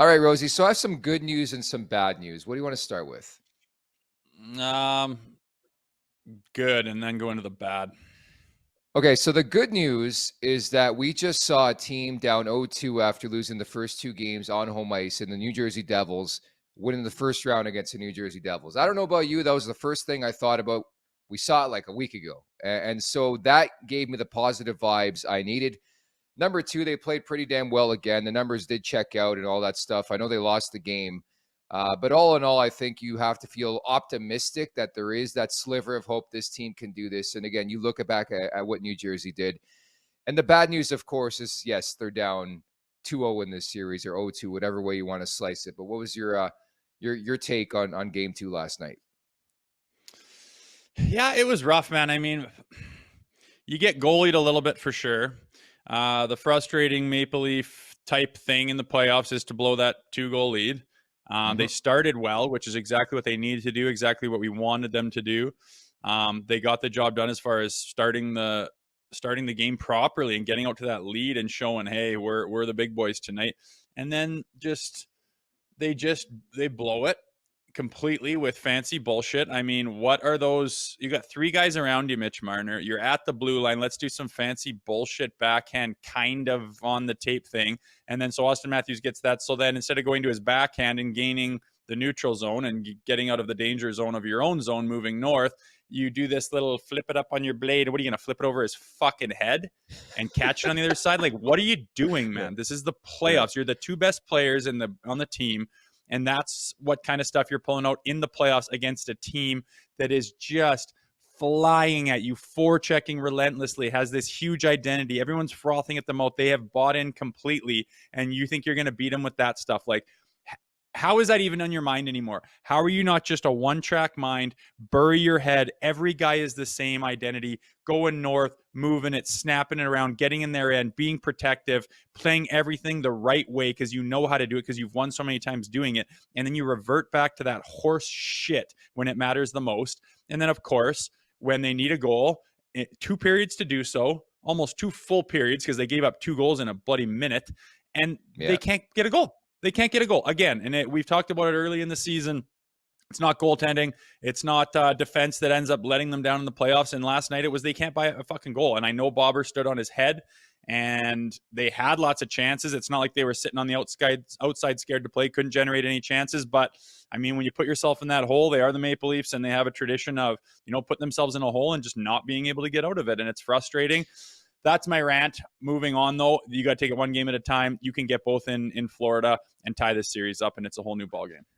All right, Rosie. So I have some good news and some bad news. What do you want to start with? Um, Good, and then go into the bad. Okay, so the good news is that we just saw a team down 0-2 after losing the first two games on home ice, and the New Jersey Devils winning the first round against the New Jersey Devils. I don't know about you. That was the first thing I thought about. We saw it like a week ago. And so that gave me the positive vibes I needed. Number two, they played pretty damn well again. The numbers did check out and all that stuff. I know they lost the game. But all in all, I think you have to feel optimistic that there is that sliver of hope this team can do this. And again, you look back at what New Jersey did. And the bad news, of course, is yes, they're down 2-0 in this series or 0-2, whatever way you want to slice it. But what was your take on game two last night? Yeah, it was rough, man. I mean, you get goalied a little bit for sure. The frustrating Maple Leaf type thing in the playoffs is to blow that 2-goal lead. They started well, which is exactly what they needed to do, exactly what we wanted them to do. They got the job done as far as starting the game properly and getting out to that lead and showing, hey, we're the big boys tonight. And then they blow it completely with fancy bullshit. I mean, what are those? You got three guys around you, Mitch Marner. You're at the blue line. Let's do some fancy bullshit backhand kind of on the tape thing. And then so Austin Matthews gets that. So then instead of going to his backhand and gaining the neutral zone and getting out of the danger zone of your own zone moving north, you do this little flip it up on your blade. What are you going to flip it over his fucking head and catch it on the other side? Like, what are you doing, man? This is the playoffs. You're the two best players on the team. And that's what kind of stuff you're pulling out in the playoffs against a team that is just flying at you, forechecking relentlessly, has this huge identity. Everyone's frothing at the mouth. They have bought in completely. And you think you're going to beat them with that stuff. Like, how is that even on your mind anymore? How are you not just a one-track mind? Bury your head. Every guy is the same identity. Going north, moving it, snapping it around, getting in their end, being protective, playing everything the right way because you know how to do it because you've won so many times doing it. And then you revert back to that horse shit when it matters the most. And then, of course, when they need a goal, 2 periods to do so, almost 2 full periods because they gave up 2 goals in a bloody minute, and they can't get a goal. They can't get a goal again. And we've talked about it early in the season. It's not goaltending. It's not defense that ends up letting them down in the playoffs. And last night it was they can't buy a fucking goal. And I know Bobber stood on his head and they had lots of chances. It's not like they were sitting on the outside scared to play, couldn't generate any chances. But I mean, when you put yourself in that hole, they are the Maple Leafs and they have a tradition of, putting themselves in a hole and just not being able to get out of it. And it's frustrating. That's my rant. Moving on, though, you got to take it one game at a time. You can get both in Florida and tie this series up, and it's a whole new ballgame.